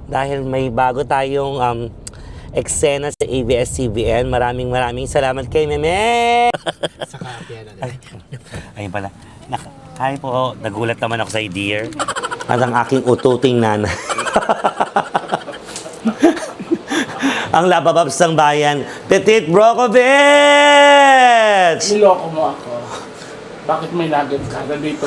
dahil may bago tayong eksena sa ABS-CBN. Maraming salamat kay Meme! Saka piano na. Ayun pala. Hi po, nagulat naman ako sa dear. At ang aking ututing nana. Ang labababs ng bayan, Petit Brockovich! Niloko mo ako. Bakit may nugget ka? Nandito.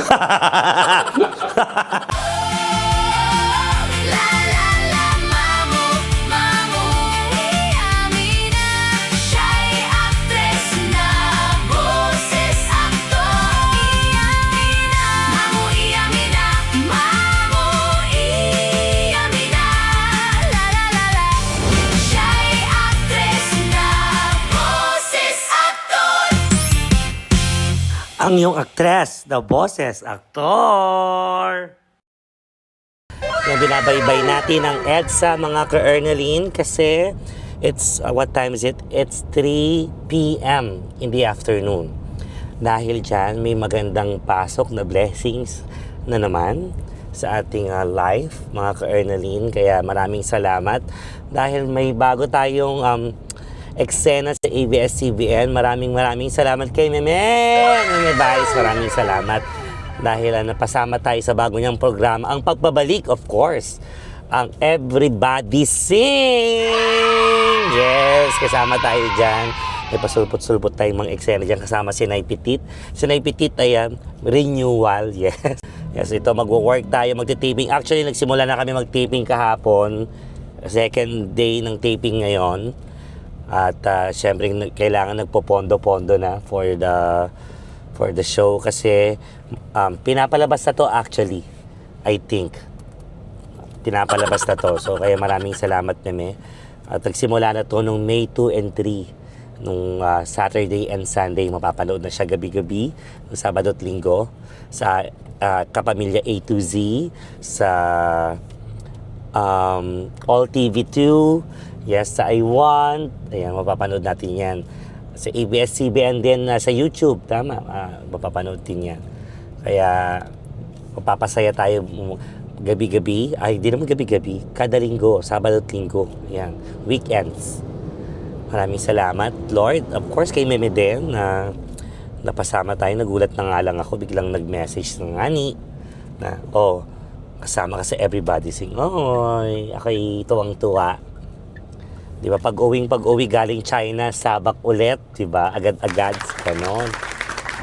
Ang iyong actress, the boses, aktor. Yung binabaybay natin ang EDSA, mga ka-Ernaline, kasi it's, what time is it? It's 3 p.m. in the afternoon. Dahil dyan, may magandang pasok na blessings na naman sa ating life, mga ka-Ernaline. Kaya maraming salamat. Dahil may bago tayong eksena sa ABS-CBN. Maraming salamat kay Meme Vice. Maraming salamat dahil napasama tayo sa bago niyang programa. Ang pagbabalik, of course, ang Everybody Sing! Yes, kasama tayo dyan. May pasulpot-sulpot tayong mga eksena dyan kasama si Nay Petit. Si Nay Petit ay renewal, yes. Yes, ito magwo-work tayo, magti-taping. Actually, nagsimula na kami mag-taping kahapon. Second day ng taping ngayon. At syempre kailangan nagpopondo-pondo na for the show kasi pinapalabas na to actually, I think. Pinapalabas na to. So kaya maraming salamat Meme. At nagsimula na to nung May 2 and 3. Nung Saturday and Sunday mapapanood na siya gabi-gabi, nung Sabado at Linggo sa Kapamilya A to Z, sa All TV2, yes, sa I Want. Ayan, mapapanood natin yan. Sa ABS-CBN din sa YouTube. Tama, mapapanood din yan. Kaya, mapapasaya tayo gabi-gabi. Ay, di naman gabi-gabi. Kada linggo, Sabado at Linggo. Ayan, weekends. Maraming salamat, Lord. Of course, kay Meme din na napasama tayo. Nagulat na nga lang ako. Biglang nag-message ng ani na, kasama ka sa Everybody Sing. Oy, ako'y tuwang-tuwa. Di ba, pag-uwi galing China, sabak ulit, di ba? Agad-agad, ganon.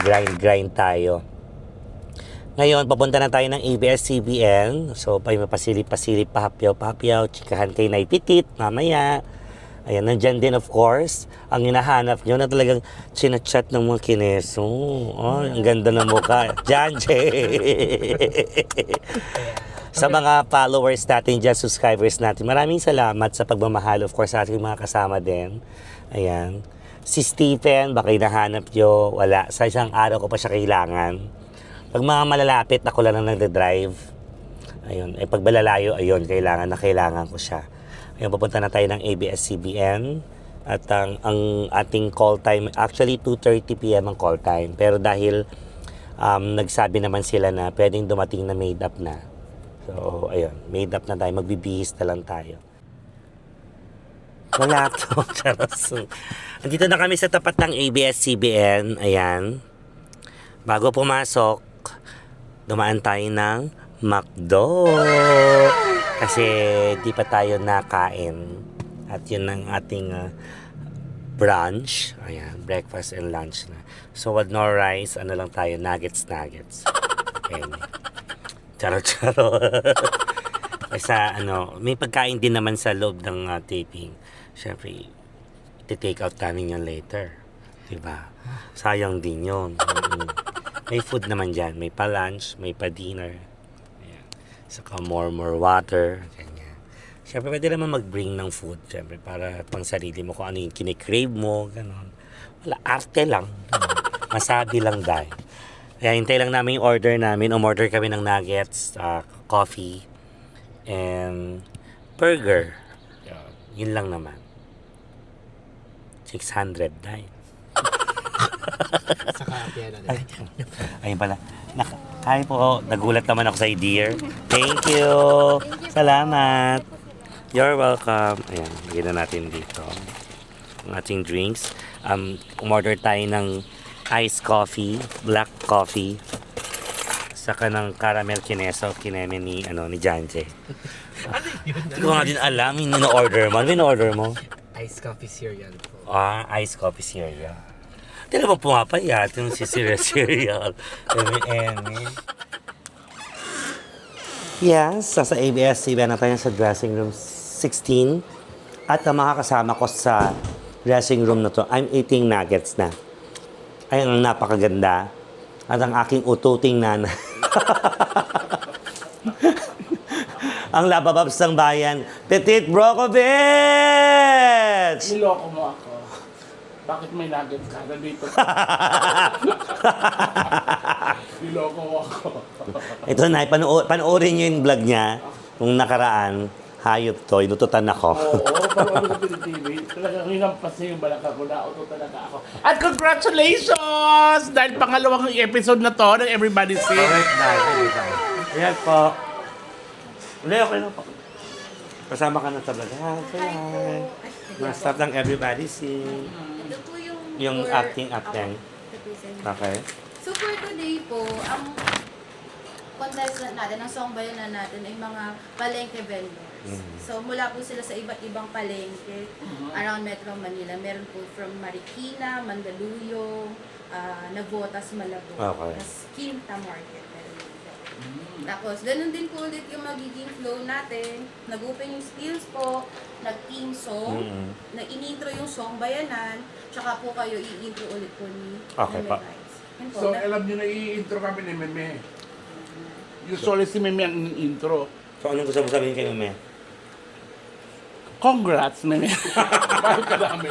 Grind tayo. Ngayon, papunta na tayo ng ABS-CBN. So, mapasilip-pasilip, pahapyaw, chikahan kay Nay Petit, mamaya. Ayan, nandyan din, of course, ang hinahanap nyo na talagang chinachat ng mga kineso. Oh, ang ganda ng mukha. Janje! Sa mga followers natin dyan, subscribers natin, maraming salamat sa pagmamahal. Of course, sa ating mga kasama din. Ayan. Si Stephen, baka hinahanap nyo. Wala. Sa isang araw ko pa siya kailangan. Pag mga malalapit, ako lang nagde-drive. Ayun. Pag malalayo, ayun, kailangan ko siya. Ayun, papunta na tayo ng ABS-CBN. At ang ating call time, actually 2:30 p.m. ang call time. Pero dahil nagsabi naman sila na pwedeng dumating na made up na. So, ayun, made up na tayo. Magbibihis na lang tayo. Wala to. Andito na kami sa tapat ng ABS-CBN. Ayan. Bago pumasok, dumaan tayo ng McDo. Kasi di pa tayo nakain. At yun ang ating brunch. Ayan, breakfast and lunch na. So, with no rice, ano lang tayo, nuggets. Ayan. Charo. Kasi may pagkain din naman sa loob ng taping. Siyempre, iti-take out namin yun later. Diba? Sayang din yun. May food naman dyan. May pa-lunch, may pa-dinner. Ayan. Saka more water. Ganyan. Siyempre, pwede naman mag-bring ng food. Siyempre, para pang sarili mo kung ano yung kinikrave mo. Ganon. Wala, arte lang. Masabi lang dahil. Kaya hintay lang namin yung order namin. Umorder kami ng nuggets, coffee, and burger. Yun lang naman. 600 dahil. Saka piano na. Ayun pala. Hi po. Nagulat naman ako sa dear. Thank you. Salamat. You're welcome. Ayan, lagyan na natin dito ang ating drinks. Umorder tayo ng iced coffee, black coffee, saka ng caramel kineso, kineme ni Janje. Hindi ko nga din alam, yung in-order mo. Ano in-order mo? Iced coffee cereal po. Iced coffee cereal. Hindi na ba pumapayat yung si cereal? Yes, sa ABS-CBN na tayo sa dressing room 16. At ang mga kasama ko sa dressing room na to, I'm eating nuggets na. Ay, ang napakaganda. At ang aking ututing nana. Ang labababs ng bayan, Petit Brokovich! Niloko mo ako. Bakit may nugget ka? Nandito. Niloko mo ako. Ito na, panoorin nyo yung vlog niya. Nung nakaraan, hayop to, inututan ako. Oo, parang ano sa TV. Talagang hinampas niya yung balaka ko na auto talaga ako. At congratulations! Dahil pangalawang episode na to ng Everybody Sing. Correct na, ayan po. Hindi, okay na po. Kasama ka na sa vlog. Hi. Mga staff ng Everybody Sing. Ito po Yung for- acting. Ako. Okay. So for today po, ang contestant natin, ang song bayanan natin ay mga palengke vendors. So mula po sila sa iba't ibang palengke around Metro Manila. Meron po from Marikina, Mandaluyong, Navotas, Malabon, Okay. tas Quinta Market. Meron din po. Tapos ganun din po ulit yung magiging flow natin. Nag-opening skills po, nag-team song, na-intro yung song bayanan, tsaka po kayo i-intro ulit po ni Okay Meme pa. Rice. Yun po, So alam niyo na i-intro kami ni Meme. Usually si Meme ang intro. So, anong gusto mo sabihin kay Meme? Congrats, Meme. Bakit ka namin?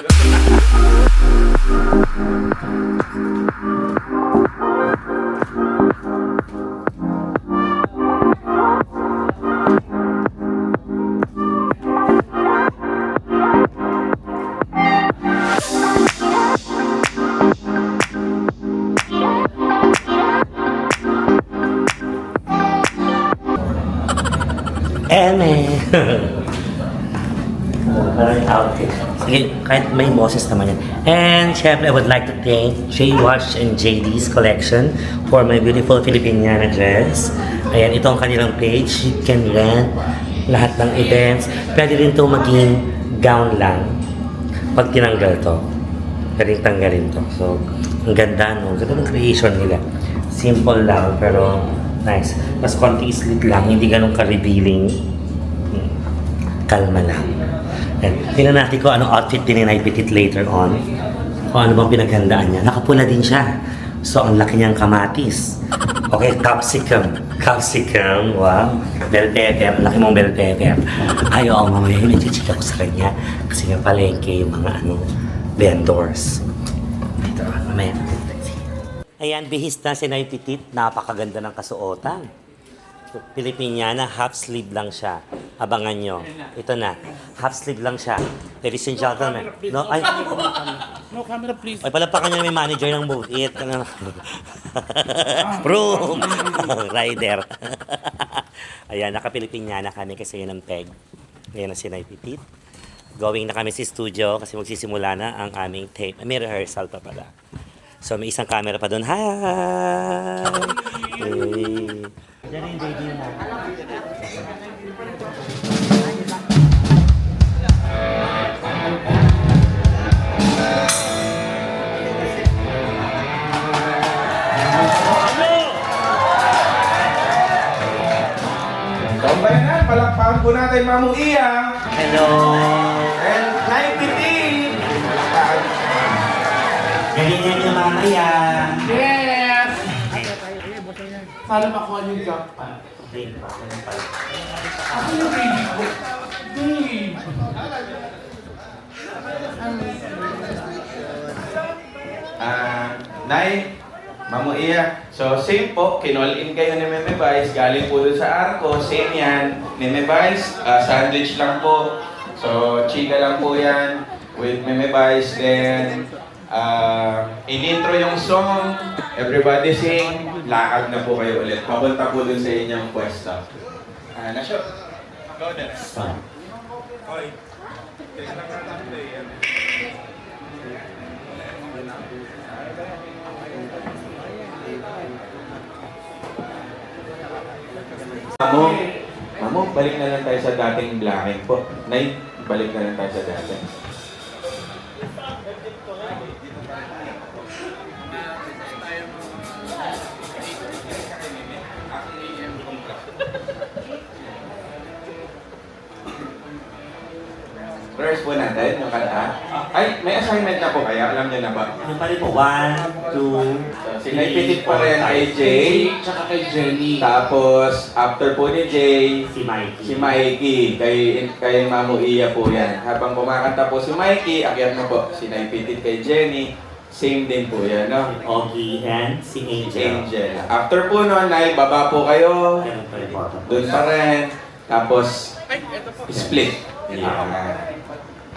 Eme! Parang outfit. Sige, kahit may boses naman yan. And syempre, I would like to thank J Wash and JD's collection for my beautiful Filipiniana dress. Ayan, ito ang kanilang page. You can rent lahat ng events. Pwede rin ito maging gown lang pag tinanggal to. Pwede tanggalin to. So, ang ganda, no? Ganda ng creation nila. Simple lang, pero nice. Mas konti slit lang, hindi ganun ka-revealing. Kalma lang. And tingnan natin kung anong outfit din ni Petit later on. Kung ano bang pinaghandaan niya. Nakapula din siya. So, ang laki niyang kamatis. Okay, capsicum. Capsicum, wow. Bell pepper. Laki mong bell pepper. Ay, oo, mamaya yung nag-chika ko sa kanya. Kasi nga palengke yung mga vendors. Ito, mamaya. Ayan, bihis na si Nay Petit. Napakaganda ng kasuotan. Filipiniana, half sleeve lang siya. Abangan nyo. Ito na. Half sleeve lang siya. Ladies and gentlemen. No, ay, No camera, please. ay palapakan nyo na may manager ng Move It. Broom! Rider. Ayan, naka-Filipiniana kami kasi yun ang peg. Ayan na si Nay Petit. Going na kami si studio kasi magsisimula na ang aming tape. May rehearsal pa pala. So, may isang camera pa doon. Hi! Hey. Diyan yung baby mo. Kambayanan, palakpakan po natin Mamu Iya Hello! and Nay Petit. Ganyan yung mamaya. Yes! Sana makuha niyo yung jackpot. Dave pa, ganun pala. Ako yung baby ko. Dave! Nay, Mamu Iya. So, same po, kinall-in kayo ni Meme Vice. Galing po dun sa Arco, same yan. Meme Vice, sandwich lang po. So, chika lang po yan with Meme Vice. Then, in-intro yung song, everybody sing, lakad na po kayo ulit. Papunta po dun sa inyong pwesto. Na-show. Go there. Mamo, balik na lang tayo sa dating blamin po. Nay, balik na lang tayo sa dating. First po natin, yung kanta. Ay, may assignment na po kaya? Alam niyo na ba? Ano pa rin po? 1, 2, Sinaipitit po rin kay Jay. Tsaka kay Jenny. Tapos, after po ni Jay, si Mikey. si Mikey. Kay Mamu Iya po yan. Habang kumakanta po si Mikey, akyat na po. Sinaipitit kay Jenny. Same din po yan, no? Ogie and si Angel. Angel. After po nun, ay baba po kayo. Ganun pa rin po. Doon pa rin. Tapos, split. Yeah.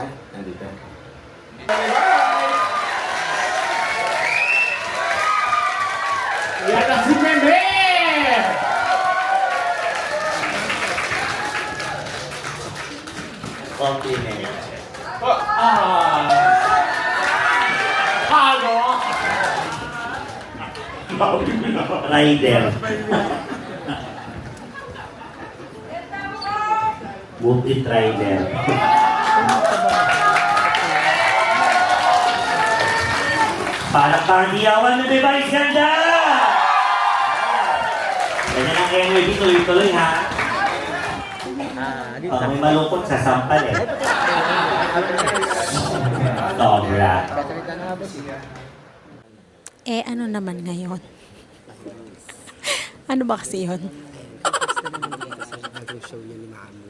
Ay, nandito. Yan ang si Meme! Compliment. Halo! Rider. Move it, Rider. Parang pardiyawan na device ganda! Ganyan ang energy, tuloy-tuloy ha. May malungkot sa sampal eh. Sobra. Eh, ano naman ngayon? Ano ba kasi yun? Show niya ni Mamu.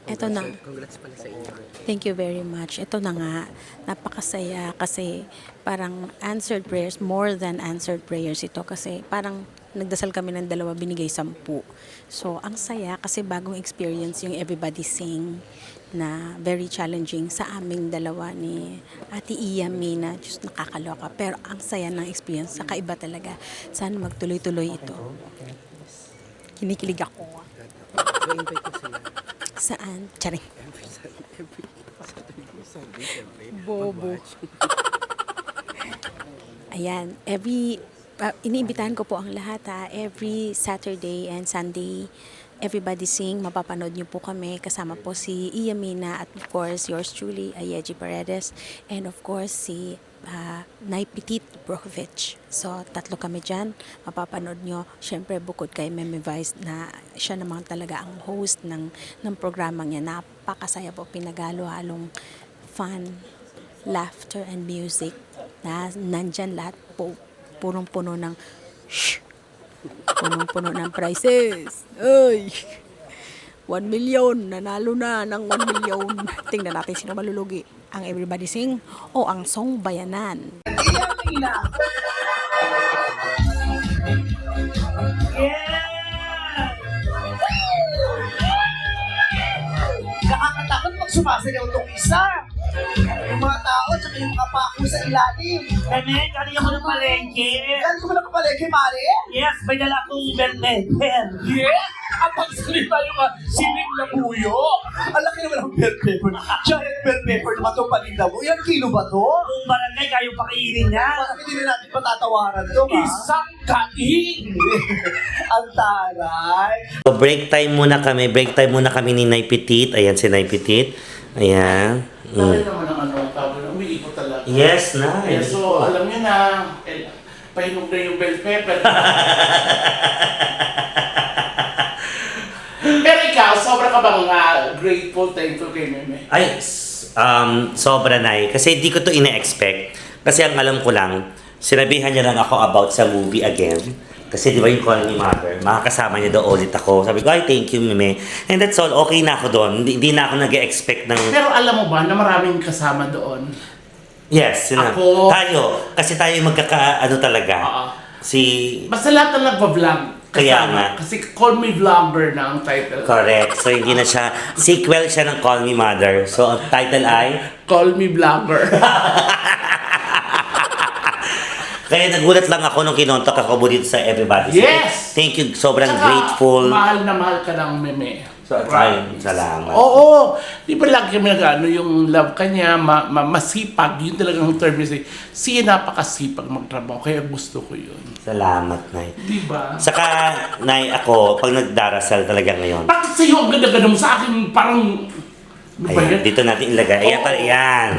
Eto na. Congrats pala sa inyo. Thank you very much. Ito na nga, napakasaya kasi parang answered prayers, more than answered prayers ito kasi parang nagdasal kami ng 2, binigay 10. So, ang saya kasi bagong experience yung Everybody Sing na very challenging sa aming dalawa ni Ate Iya Mina. Diyos, nakakaloka. Pero ang saya ng experience, kakaiba talaga. Sana magtuloy-tuloy ito. Kinikilig ako. I-invite ko sila. Saan? Charing. Every Sunday, siyempre. Bobo. Ayan, iniimbitahan ko po ang lahat every Saturday and Sunday, Everybody Sing, mapapanood niyo po kami, kasama po si Iya Mina at of course yours truly, Yeji Paredes, and of course si Nay Petit Brokovich. So, 3 kami dyan, mapapanood nyo. Siyempre, bukod kay Meme Vice na siya naman talaga ang host ng programang niya. Napakasaya po, pinagalo-halong fun, laughter, and music na nandyan lahat po, punong-puno ng punong-puno ng prizes. Ay! 1 million, nanalo na ng 1 million. Tingnan natin sino malulugi. Ang Everybody Sing o ang Song Bayanan. Nakakatakot pag sumasayaw itong isa. Yung mga tao, tsaka yung mga pako sa ilalim. Kami, kanina ko ng palengke. Galing ko ba nakapalengke, Mare? Yes, may dala akong bell-pepper. Yeah! Ang pagsalita yung sinig na buyo! Ang laki naman ng bell pepper. Giant bell pepper naman itong paninda mo. Ilang kilo ba to? Kung barangay, kayo pakainin niya. Bakit hindi na natin patatawaran to, ha? Isang kaing! Ang taray. So, break time muna kami ni Nay Petit. Ayan si Nay Petit. Ayan. Dahil naman ang tawag na umiikot talaga. Yes, Nay. So, alam niyo na, pahinog na yung bell pepper. Pero ikaw, sobra ka bang grateful, thankful kay Meme? Ay, sobra Nay. Kasi di ko to ina-expect. Kasi ang alam ko lang, sinabihan niya lang ako about sa movie again. Kasi di ba yung Call Me Mother, makakasama niya daw ulit ako. Sabi ko, ay, thank you, Meme. And that's all, okay na ako doon. Hindi na ako nag-expect ng... Pero alam mo ba na maraming kasama doon? Yes, sila. Ako- Tayo. Kasi tayo yung ano talaga. Oo. Si... Basta lahat na nagpa-vlog. Kaya kasama. nga. Kasi Call Me Vlogger na ang title. Correct. So, hindi na siya... Sequel siya ng Call Me Mother. So, ang title ay... Call Me Vlogger. Kaya nagulat lang ako nung kinontak ako dito sa Everybody. Yes! Thank you. Sobrang Tsaka, grateful. Mahal na mahal ka ng Meme. So, ayun, salamat. Oo. Di ba lagi kami nag-ano yung love kanya, masipag. Yun talagang term niya. Siya napakasipag magtrabaho. Kaya gusto ko yun. Salamat, Nay. Di ba? Saka, Nay, ako, pag nagdarasal talaga ngayon, Bakit sa'yo ang ganda-ganda mo sa akin? Parang... Ano ba ayan, yan? dito natin ilagay. Ayan, Oo. ayan.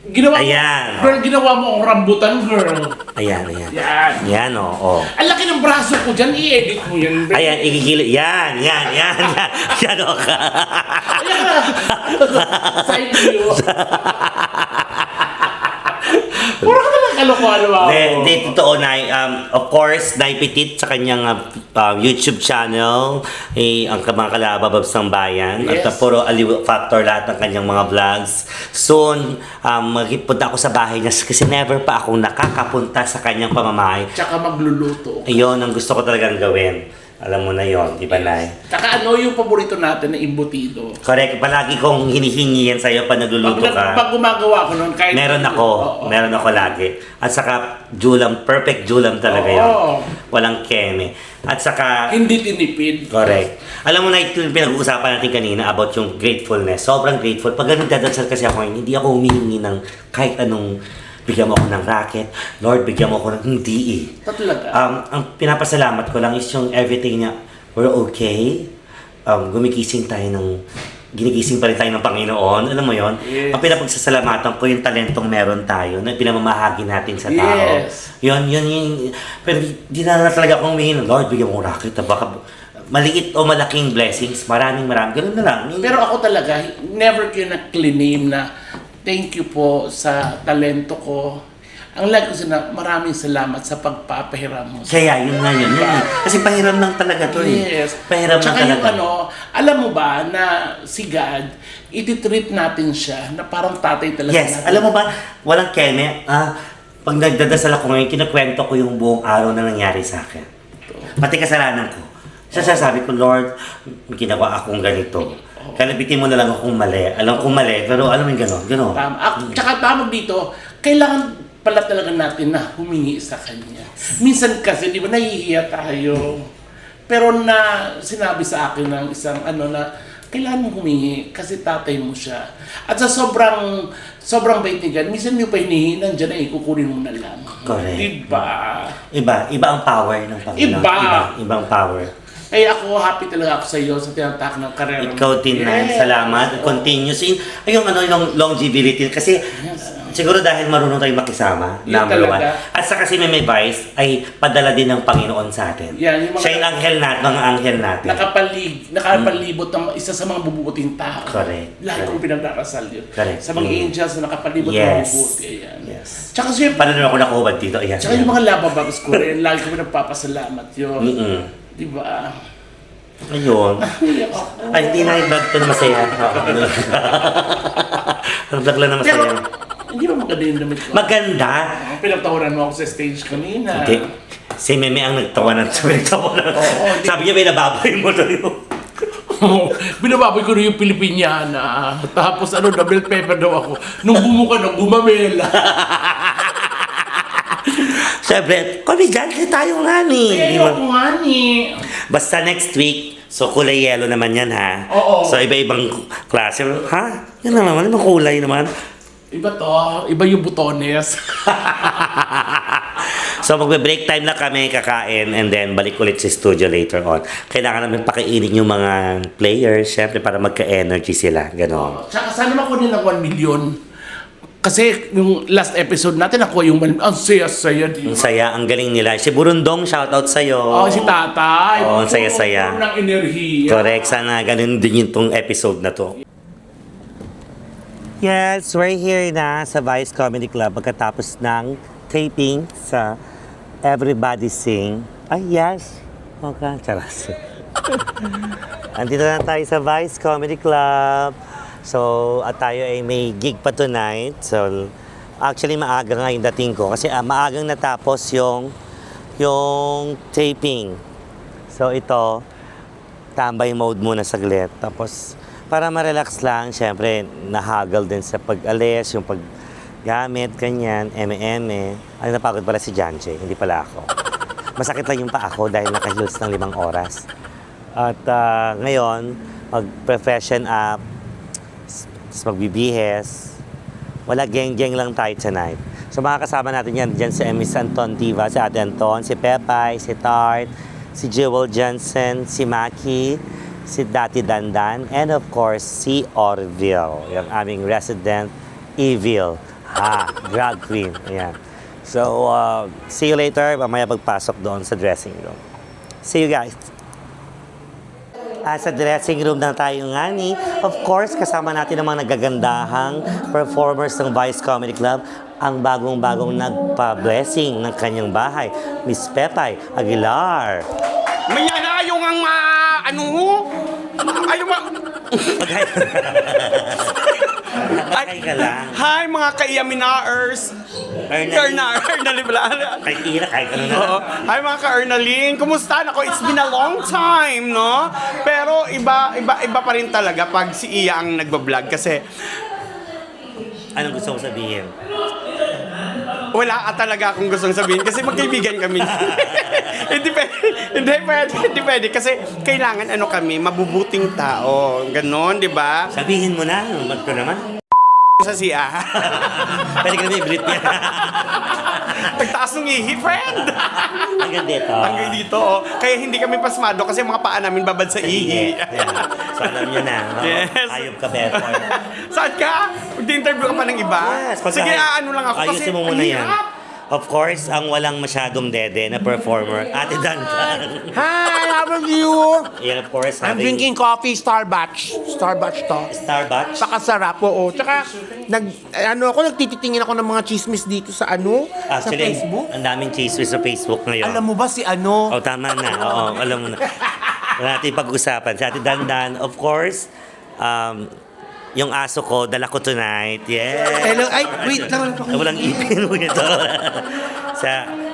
Ginawa mo, Ayan. girl, ginawa mo ang rambutan, girl. Ayan, ayan. Yan. Yan, oo. Ang laki ng braso ko dyan, i-edit mo yan. Ayan, igigil. Yan. Yan, o ka. Ayan na. Side view. Puro ka nalang kalokohan mo. Hindi, totoo, Nay. Of course, Nay Petit sa kanyang YouTube channel, ang mga kalabababs ng bayan. Yes. At puro Aliw Factor lahat ng kanyang mga vlogs. Soon, magpunta ako sa bahay niya kasi never pa akong nakakapunta sa kanyang pamamahay. Tsaka magluluto. Ayun, ang gusto ko talagang gawin. Alam mo na yon, di ba, Nay? Tsaka ano yung paborito natin na imbutido? Correct. Palagi kong hinihingi yan sa'yo pag nagluluto ka. Pag gumagawa ko nun, kahit... Meron ako. Oo. Meron ako lagi. At saka, julam. Perfect julam talaga Oo. yun. Walang keme. At saka, Hindi tinipid. correct. Alam mo na ito yung pinag-uusapan natin kanina about yung gratefulness. Sobrang grateful. Pag nagdadasal kasi ako, hindi ako humihingi ng kahit anong bigyan mo ako ng racket. Lord, bigyan mo ako ng hindi eh. Talaga. Ang pinapasalamat ko lang is yung everything niya, we're okay. Gumigising tayo ginigising pa rin tayo ng Panginoon. Alam mo yon? Yes. Ang pinapagsasalamatan ko yung talentong meron tayo na pinamamahagi natin sa tao. Yes. Yun. Pero di na talaga akong humingi ng Lord, bigyan mo ng racket. Baka maliit o malaking blessings, maraming. Ganun na lang. Pero ako talaga, never ko na-claim na thank you po sa talento ko. Ang like ko na maraming salamat sa pagpapahiram mo. Kaya yun nga yun. Kasi pahiram lang talaga to eh. Yes. Pahiram lang Tsaka yung talaga. alam mo ba na si God, ititreat natin siya na parang tatay talaga Yes, natin. alam mo ba, walang keme. Pag nagdadasal ako ngayon, kinukwento ko yung buong araw na nangyari sa akin. Pati kasalanan ko. Sasabi ko, Lord, may ginawa akong ganito. Kalabitin mo na lang akong mali. Alam kong mali, pero alam mo yung gano'n. Tama. Tsaka tama dito, kailangan pala talaga natin na humingi sa Kanya. Minsan kasi, di ba, nahihiya tayo. Pero sinabi sa akin ng isang na kailangan mong humingi kasi tatay mo siya. At sa sobrang bait ni God, minsan yung pa hinihingi, nandiyan na kukunin mo na lang. Correct. Diba? Iba ang power ng Panginoon. Iba ang power. Kaya ako, happy talaga ako sa iyo sa tinatak ng karera mo. Ikaw din na, salamat. Continuous in, yung longevity. Kasi, siguro dahil marunong tayong makisama, Yun number one. talaga. At saka si Meme Vice ay padala din ng Panginoon sa atin. Yan, yung mga- Siya yung anghel natin, mga anghel natin. Nakapalibot ng isa sa mga bubuting tao. Correct. Lagi kong pinagdarasal yun. Correct. Sa mga angels na nakapalibot ng Yes. mabubuti. Ayan. Yes. Tsaka siyempre, Paano naman ako nakuhubad dito? Ayan. tsaka yung mga labababs ko rin, lagi kami nagpapasalamat yun. Mm-mm. Di ba? Ayun. Ay, hindi na yung vlog ko na masaya. Ang vlog lang na Pero, masaya. hindi ba maganda yung damit ko? Maganda. Pinagtawaran mo ako sa stage kanina. Hindi. Si Meme ang nagtawanan. Oo, di- Sabi niya, may nababoy mo to yun. Binababoy ko na yung Pilipiniana. Tapos the bell pepper daw ako. Nung bumuka na, gumamela. Siyempre, komedyante tayo nga ni. Kaya ako nga ni. Basta next week, so kulay yellow naman yan ha. Oo. So iba-ibang klase. Ha? Yan na naman, ibang kulay naman. Iba to. Iba yung butones. So magbe-break time na kami, kakain, and then balik ulit sa studio later on. Kailangan namin pakainin yung mga players, syempre para magka-energy sila. Ganon. Tsaka sana makunin ng 1 million. Kasi yung last episode natin, nakuha yung ang saya-saya Ang dito. saya, ang galing nila. Si Burundong, shoutout sa'yo. Oh, si tatay. Oo, ang saya-saya. Puro ng enerhiya. Correct. Sana ganun din yung tong episode na to. Yes, we're here na sa Vice Comedy Club pagkatapos ng taping sa Everybody Sing. Ay, yes. Okay, charas. Andito na tayo sa Vice Comedy Club. So, at tayo ay may gig pa tonight. So, actually maaga nga yung dating ko kasi maagang natapos yung taping. So, ito, tambay mode muna saglit. Tapos, para ma-relax lang, syempre, nahagal din sa pag-alis, yung paggamit, ganyan, eme-eme. Ay, napagod pala si Janche, hindi pala ako. Masakit lang yung paa ko dahil naka-heels ng 5 oras. At ngayon, mag-profession up, tapos magbibihes. Wala, geng-geng lang tayo tonight. So mga kasama natin yan, dyan si Miss Anton Diva, si Ate Anton, si Pepay, si Tart, si Jewel Johnson, si Maki, si Dati Dandan, and of course, si Orville, yung aming resident evil. Drag queen. Ayan. So, see you later. Mamaya pagpasok doon sa dressing room. See you guys. Sa dressing room na tayo nga ni. Of course, kasama natin ang mga nagagandahang performers ng Vice Comedy Club. Ang bagong-bagong nagpa-blessing ng kanyang bahay, Miss Pepay Aguilar. Mayana yung ang Bakay ka lang. Hi mga ka-Iaminaers. Ernalin pala. Kahit ira, kahit ano na. Oo. Hi mga ka-Ernalin. Kumusta? Ako, it's been a long time, no? Pero iba pa rin talaga pag si Iya ang nagbablog kasi Anong gusto mo sabihin? wala ka talaga akong gustong sabihin kasi magkaibigan kami. Hindi pwede kasi kailangan kami, mabubuting tao. Ganon, di ba? Sabihin mo na. Ba't ko naman? Sa siya. Pwede ka naman i-breathe niya. Pagtaas ng ihi, friend! Hanggang dito. Hanggang dito, oh. Kaya hindi kami pasmado kasi mga paa namin babad sa ihi. Yeah. So alam nyo na. No? Yes. Ayop ka, Befor. Saan ka? Mag-interview ka pa ng iba? Yes. Sige, ano lang ako kasi Ayusin mo muna ang yan. hirap. Of course, ang walang masyadong dede na performer, Ate Dandan. Hi, how are you? Yan, of course, I'm having drinking coffee, Starbucks. Starbucks to. Starbucks. Pakasarap, oo. Tsaka, nagtititingin ako ng mga chismis dito sa sa Actually, Facebook. ang daming chismis sa Facebook ngayon. Alam mo ba si Oh, tama na. Oo, alam mo na. Wala natin pag-usapan. Sa Ate Dandan, of course, yung aso ko, dala ko tonight. Yes. Hello, ay, wait lang. Walang ipin mo ito.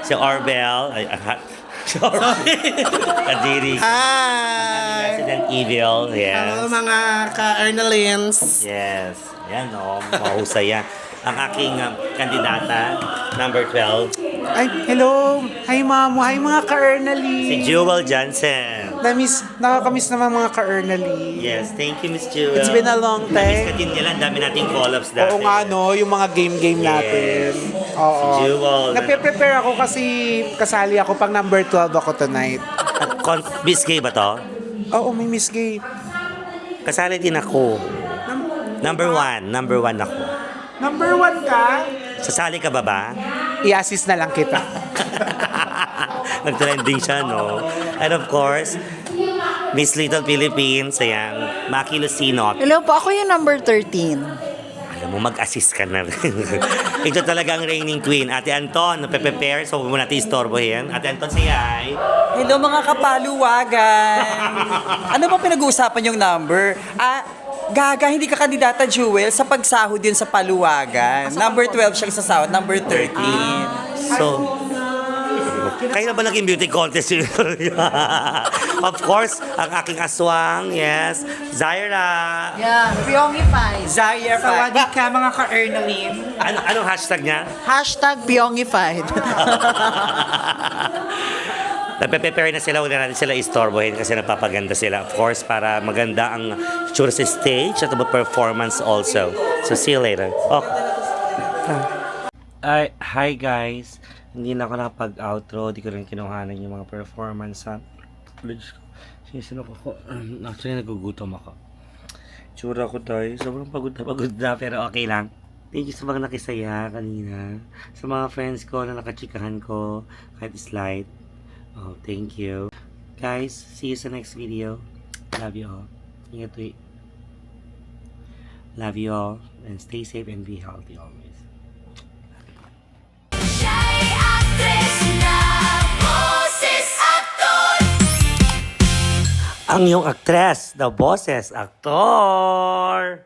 si Orbel. Si Orbel. Kadiri. Hi! Resident Evil. Yes. Hello mga ka-Ernalins. Yes. Yan, oh. Mahusay yan. Ang aking kandidata, number 12, Ay, hello. Hi, Mamo. Hi, mga ka-Ernalins. si Jewel Johnson. Nakakamiss naman mga ka-Ernalins. Yes, thank you, Miss Jewel. It's been a long time. Namiss ka din nila. Ang dami nating collabs dati. Oo nga, no? Yung mga game natin. Oo. Si Jewel. Nape-prepare ako kasi kasali ako pang number 12 ako tonight. Miss Gay ba to? Oo, may Miss Gay. Kasali din ako. Number 1 ako. Number 1 ka? Sasali ka ba? I-assist na lang kita. Nag-trending siya, no? And of course, Miss Little Philippines, ayan, Maki Lucino. Hello po, ako yung number 13. Alam mo, mag-assist ka na rin. Ito talaga ang reigning queen. Ate Anton, nape-prepare, so huwag mo natin istorbohin. Ate Anton, say hi. Hello mga kapaluwagan. Ano ba pinag-uusapan yung number? Gaga, hindi ka kandidata, Jewel, sa pagsahod yun sa paluwagan. Number 12 siya sa sahod, number 13. So, kayo na ba naging beauty contest yun? Of course, ang aking aswang, yes, Zaira. Yeah, Pyongified. Zaire Sawadee ka mga ka-Ernalin. Anong hashtag niya? Hashtag Pyongified. Nagpe-prepare na sila, huwag na natin sila istorbohin kasi napapaganda sila. Of course, para maganda ang tsura sa stage at ang performance also. So, see you later. Okay. Hi guys. Hindi na ako nakapag-outro. Di ko rin kinuhanan yung mga performance sa college ko. Sinisinok ako. Actually, nagugutom ako. Tsura ko tayo. Sobrang pagod na pero okay lang. Thank you sa mga nakisaya kanina. Sa mga friends ko na nakachikahan ko kahit slight. Oh, thank you. Guys, see you sa next video. Love you all. Ingat po. Love you all. And stay safe and be healthy always. Ang iyong actress, the boses, aktor.